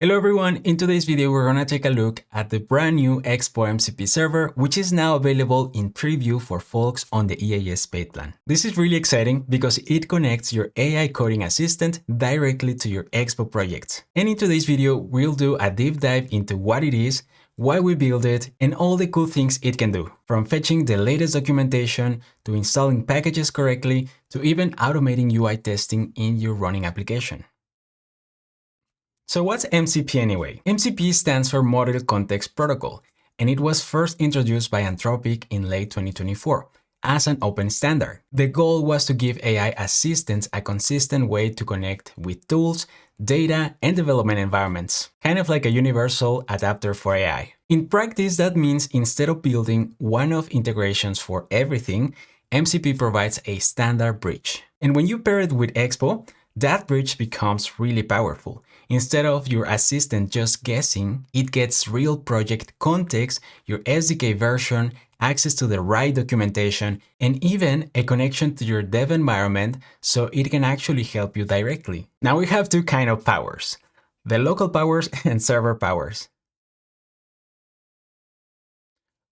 Hello everyone, in today's video we're gonna take a look at the brand new Expo MCP server, which is now available in preview for folks on the EAS paid plan. This is really exciting because it connects your AI coding assistant directly to your Expo project. And in today's video, we'll do a deep dive into what it is, why we build it, and all the cool things it can do. From fetching the latest documentation, to installing packages correctly, to even automating UI testing in your running application. So what's MCP anyway? MCP stands for Model Context Protocol, and it was first introduced by Anthropic in late 2024 as an open standard. The goal was to give AI assistants a consistent way to connect with tools, data, and development environments, kind of like a universal adapter for AI. In practice, that means instead of building one-off integrations for everything, MCP provides a standard bridge. And when you pair it with Expo, that bridge becomes really powerful. Instead of your assistant just guessing, it gets real project context, your SDK version, access to the right documentation, and even a connection to your dev environment so it can actually help you directly. Now we have two kinds of powers, the local powers and server powers.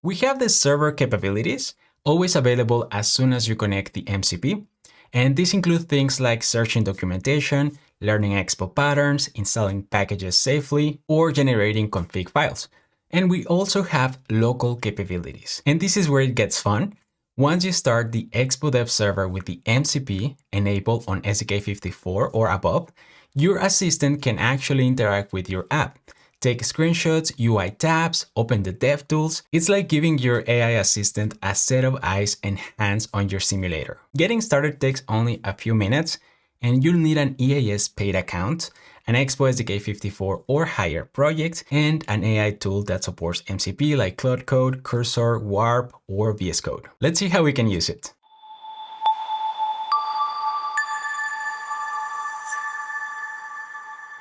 We have the server capabilities, always available as soon as you connect the MCP. And these include things like searching documentation, learning Expo patterns, installing packages safely, or generating config files. And we also have local capabilities. And this is where it gets fun. Once you start the Expo Dev server with the MCP enabled on SDK 54 or above, your assistant can actually interact with your app. Take screenshots, UI tabs, open the dev tools. It's like giving your AI assistant a set of eyes and hands on your simulator. Getting started takes only a few minutes, and you'll need an EAS paid account, an Expo SDK 54 or higher project, and an AI tool that supports MCP like Cloud Code, Cursor, Warp, or VS Code. Let's see how we can use it.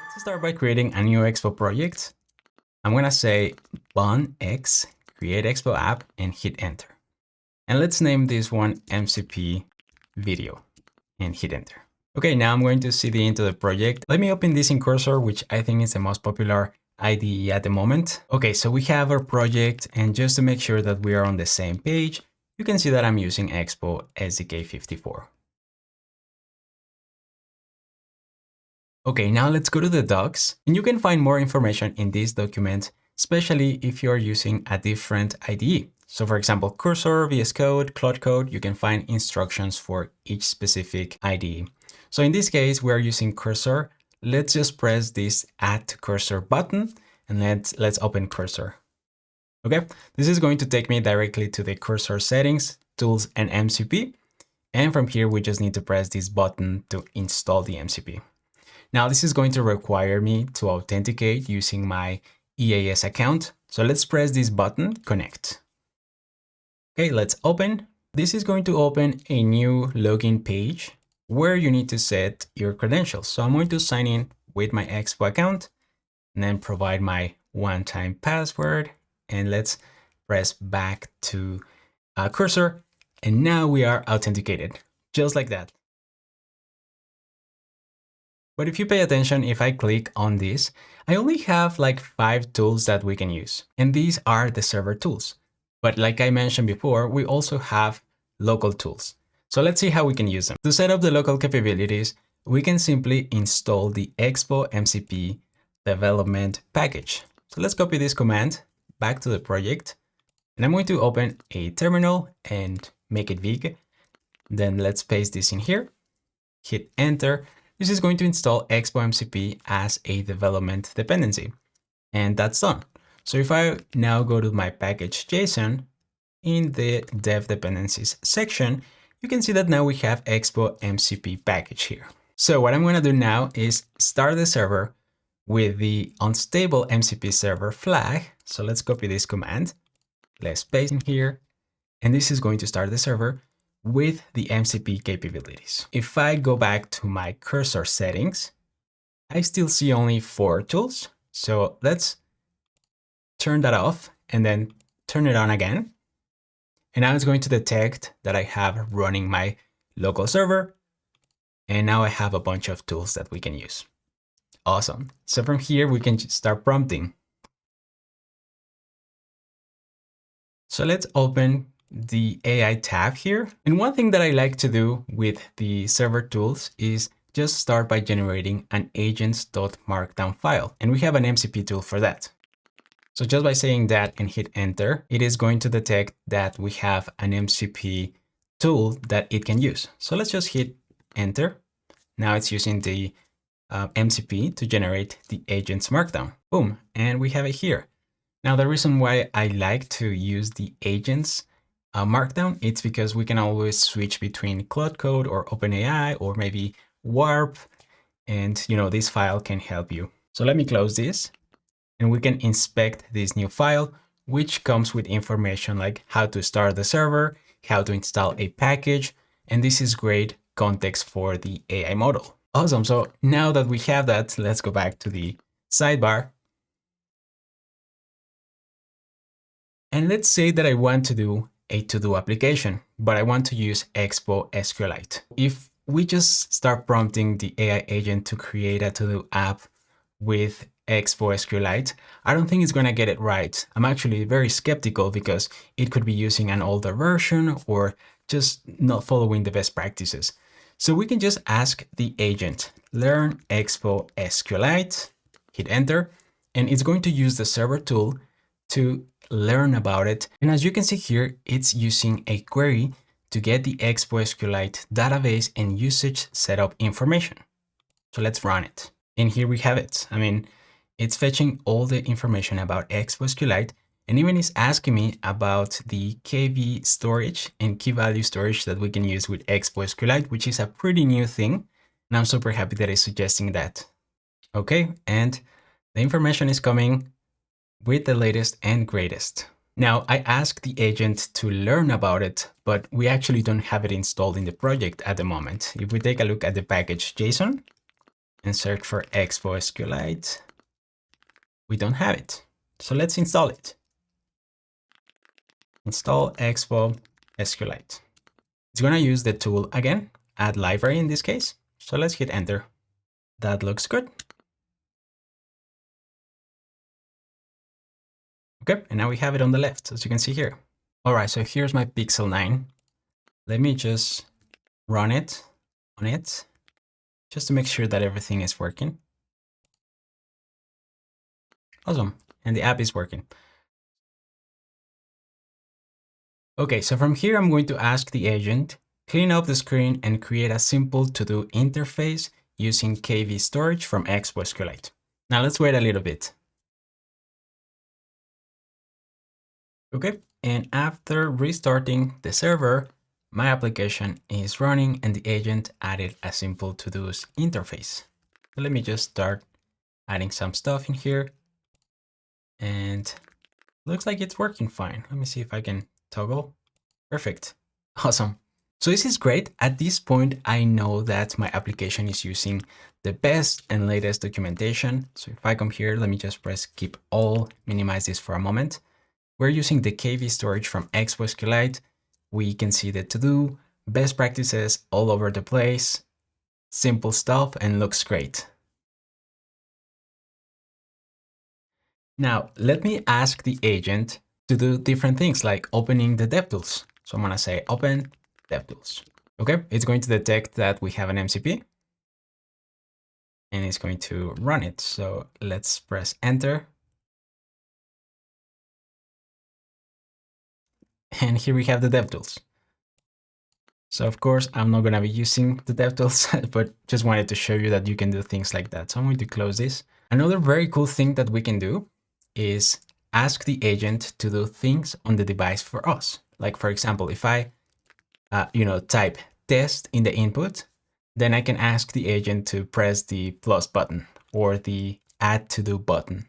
Let's start by creating a new Expo project. I'm gonna say bun.x, create Expo app, and hit enter. And let's name this one MCP video and hit enter. Okay, now I'm going to cd into the project. Let me open this in Cursor, which I think is the most popular IDE at the moment. Okay, so we have our project, and just to make sure that we are on the same page, you can see that I'm using Expo SDK 54. Okay, now let's go to the docs, and you can find more information in this document, especially if you are using a different IDE. So for example, Cursor, VS Code, Cloud Code, you can find instructions for each specific IDE. So in this case, we're using Cursor. Let's just press this Add to Cursor button, and let's open Cursor. Okay, this is going to take me directly to the Cursor settings, tools, and MCP. And from here, we just need to press this button to install the MCP. Now this is going to require me to authenticate using my EAS account. So let's press this button, connect. Okay, let's open. This is going to open a new login page where you need to set your credentials. So I'm going to sign in with my Expo account and then provide my one-time password. And let's press back to Cursor. And now we are authenticated, just like that. But if you pay attention, if I click on this, I only have like 5 tools that we can use. And these are the server tools. But like I mentioned before, we also have local tools. So let's see how we can use them. To set up the local capabilities, we can simply install the Expo MCP development package. So let's copy this command back to the project. And I'm going to open a terminal and make it big. Then let's paste this in here, hit enter. This is going to install Expo MCP as a development dependency. And that's done. So if I now go to my package.json in the dev dependencies section, you can see that now we have Expo MCP package here. So what I'm going to do now is start the server with the unstable MCP server flag. So let's copy this command. Let's paste in here. And this is going to start the server with the MCP capabilities. If I go back to my Cursor settings, I still see only 4 tools. So let's turn that off and then turn it on again. And now it's going to detect that I have running my local server. And now I have a bunch of tools that we can use. Awesome. So from here, we can start prompting. So let's open the AI tab here. And one thing that I like to do with the server tools is just start by generating an agents.markdown file. And we have an MCP tool for that. So just by saying that and hit enter, it is going to detect that we have an MCP tool that it can use. So let's just hit enter. Now it's using the MCP to generate the agents markdown. Boom, and we have it here. Now the reason why I like to use the agents markdown, it's because we can always switch between Cloud Code or OpenAI or maybe Warp, and this file can help you. So let me close this, and we can inspect this new file, which comes with information like how to start the server, how to install a package, and this is great context for the AI model. Awesome. So now that we have that, let's go back to the sidebar. And let's say that I want to do a to-do application, but I want to use Expo SQLite. If we just start prompting the AI agent to create a to-do app with Expo SQLite, I don't think it's going to get it right. I'm actually very skeptical because it could be using an older version or just not following the best practices. So we can just ask the agent, learn Expo SQLite, hit enter, and it's going to use the server tool to learn about it. And as you can see here, it's using a query to get the Expo SQLite database and usage setup information. So let's run it. And here we have it. I mean, it's fetching all the information about Expo SQLite, and even is asking me about the KV storage and key value storage that we can use with Expo SQLite, which is a pretty new thing. And I'm super happy that it's suggesting that. Okay, and the information is coming with the latest and greatest. Now I asked the agent to learn about it, but we actually don't have it installed in the project at the moment. If we take a look at the package JSON and search for Expo SQLite, we don't have it. So let's install it. Install Expo SQLite. It's going to use the tool again, add library in this case. So let's hit enter. That looks good. Okay, and now we have it on the left, as you can see here. All right, so here's my Pixel 9. Let me just run it on it, just to make sure that everything is working. Awesome, and the app is working. Okay, so from here, I'm going to ask the agent, clean up the screen and create a simple to-do interface using KV storage from Expo SQLite. Now let's wait a little bit. Okay, and after restarting the server, my application is running and the agent added a simple to-dos interface. So let me just start adding some stuff in here, and looks like it's working fine. Let me see if I can toggle. Perfect. Awesome. So this is great. At this point, I know that my application is using the best and latest documentation. So if I come here, let me just press keep all, minimize this for a moment. We're using the KV storage from Expo SQLite. We can see the to-do, best practices all over the place, simple stuff, and looks great. Now, let me ask the agent to do different things like opening the DevTools. So I'm going to say open DevTools. Okay, it's going to detect that we have an MCP and it's going to run it. So let's press enter. And here we have the DevTools. So of course, I'm not going to be using the DevTools, but just wanted to show you that you can do things like that. So I'm going to close this. Another very cool thing that we can do is ask the agent to do things on the device for us. Like for example, if I, type test in the input, then I can ask the agent to press the plus button or the add to do button,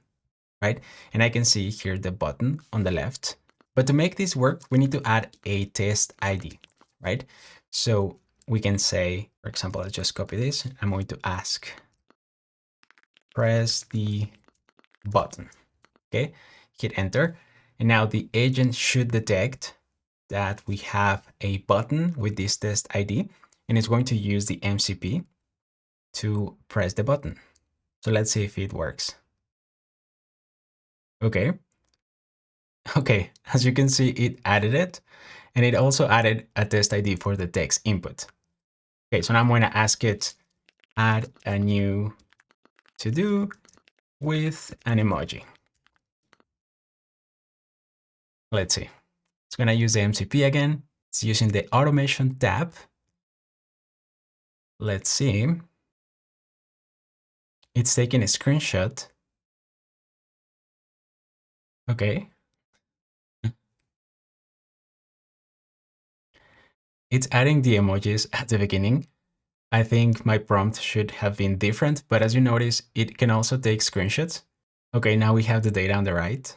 right? And I can see here the button on the left. But to make this work, we need to add a test ID, right? So we can say, for example, I'll just copy this. I'm going to ask, press the button, okay? Hit enter. And now the agent should detect that we have a button with this test ID, and it's going to use the MCP to press the button. So let's see if it works. Okay. Okay, as you can see, it added it, and it also added a test ID for the text input. Okay, so now I'm going to ask it, add a new to-do with an emoji. Let's see. It's going to use the MCP again. It's using the automation tab. Let's see. It's taking a screenshot. Okay. It's adding the emojis at the beginning. I think my prompt should have been different, but as you notice, it can also take screenshots. Okay, now we have the data on the right,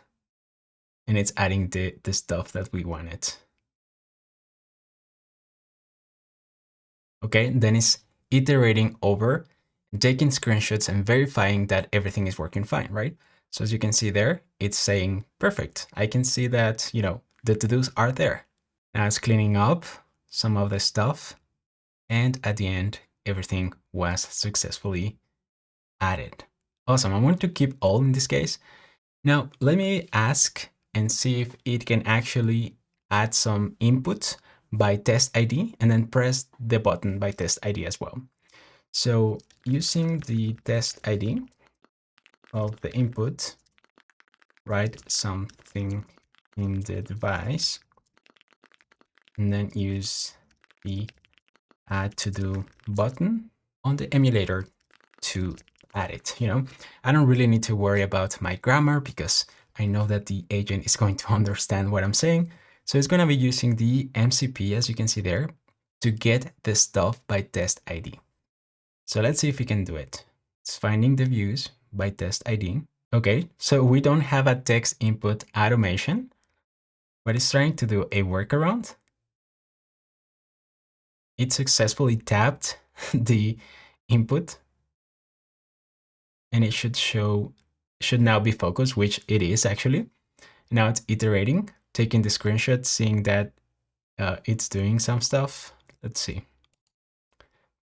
and it's adding the stuff that we wanted. Okay, then it's iterating over, taking screenshots and verifying that everything is working fine, right? So as you can see there, it's saying, perfect. I can see that, the to-dos are there. Now it's cleaning up some of the stuff. And at the end, everything was successfully added. Awesome. I'm going to keep all in this case. Now, let me ask and see if it can actually add some input by test ID and then press the button by test ID as well. So using the test ID of the input, write something in the device and then use the add to do button on the emulator to add it. I don't really need to worry about my grammar because I know that the agent is going to understand what I'm saying. So it's going to be using the MCP, as you can see there, to get the stuff by test ID. So let's see if we can do it. It's finding the views by test ID. Okay, so we don't have a text input automation, but it's trying to do a workaround. It successfully tapped the input and it should now be focused, which it is actually. Now it's iterating, taking the screenshot, seeing that it's doing some stuff. Let's see.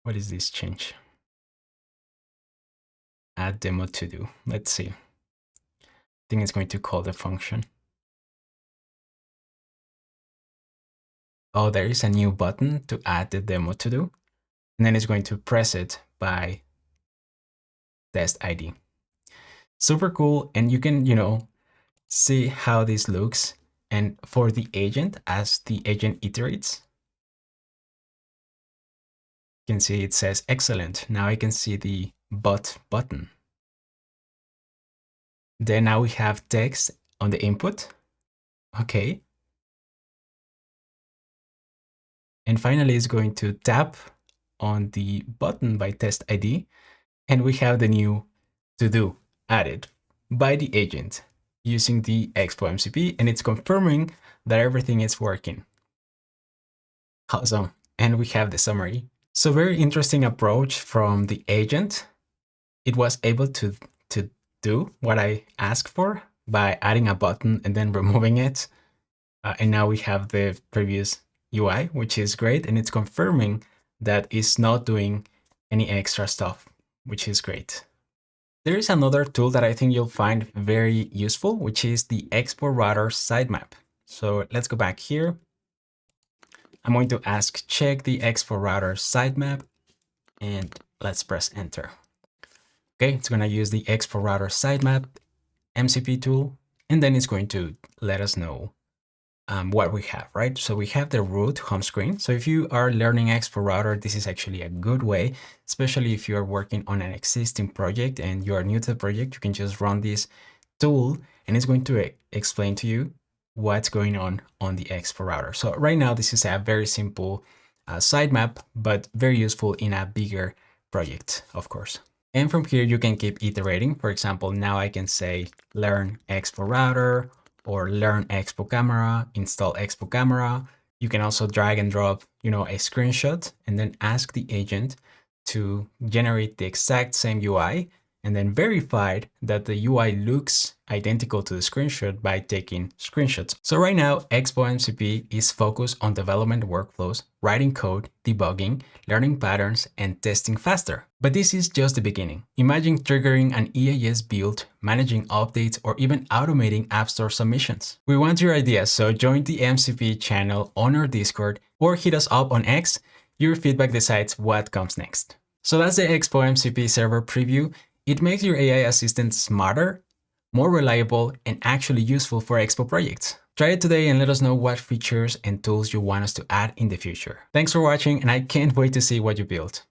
What is this change? Add demo to do. Let's see. I think it's going to call the function. Oh, there is a new button to add the demo to do. And then it's going to press it by test ID. Super cool. And you can, see how this looks. And for the agent, as the agent iterates, you can see it says excellent. Now I can see the but button. Then now we have text on the input. Okay. And finally, it's going to tap on the button by test ID. And we have the new to do added by the agent using the Expo MCP. And it's confirming that everything is working. Awesome. And we have the summary. So very interesting approach from the agent. It was able to do what I asked for by adding a button and then removing it. And now we have the previous UI, which is great. And it's confirming that it's not doing any extra stuff, which is great. There is another tool that I think you'll find very useful, which is the Expo Router sitemap. So let's go back here. I'm going to ask, check the Expo Router sitemap, and let's press enter. Okay, it's going to use the Expo Router sitemap MCP tool, and then it's going to let us know what we have, right? So we have the root home screen. So if you are learning Expo Router, this is actually a good way, especially if you are working on an existing project and you are new to the project, you can just run this tool and it's going to explain to you what's going on the Expo Router. So right now, this is a very simple sitemap, but very useful in a bigger project, of course. And from here, you can keep iterating. For example, now I can say learn Expo Router or learn Expo Camera, install Expo Camera. You can also drag and drop, a screenshot and then ask the agent to generate the exact same UI and then verified that the UI looks identical to the screenshot by taking screenshots. So right now, Expo MCP is focused on development workflows, writing code, debugging, learning patterns, and testing faster. But this is just the beginning. Imagine triggering an EAS build, managing updates, or even automating App Store submissions. We want your ideas, so join the MCP channel on our Discord or hit us up on X. Your feedback decides what comes next. So that's the Expo MCP server preview. It makes your AI assistant smarter, more reliable, and actually useful for Expo projects. Try it today and let us know what features and tools you want us to add in the future. Thanks for watching, and I can't wait to see what you build.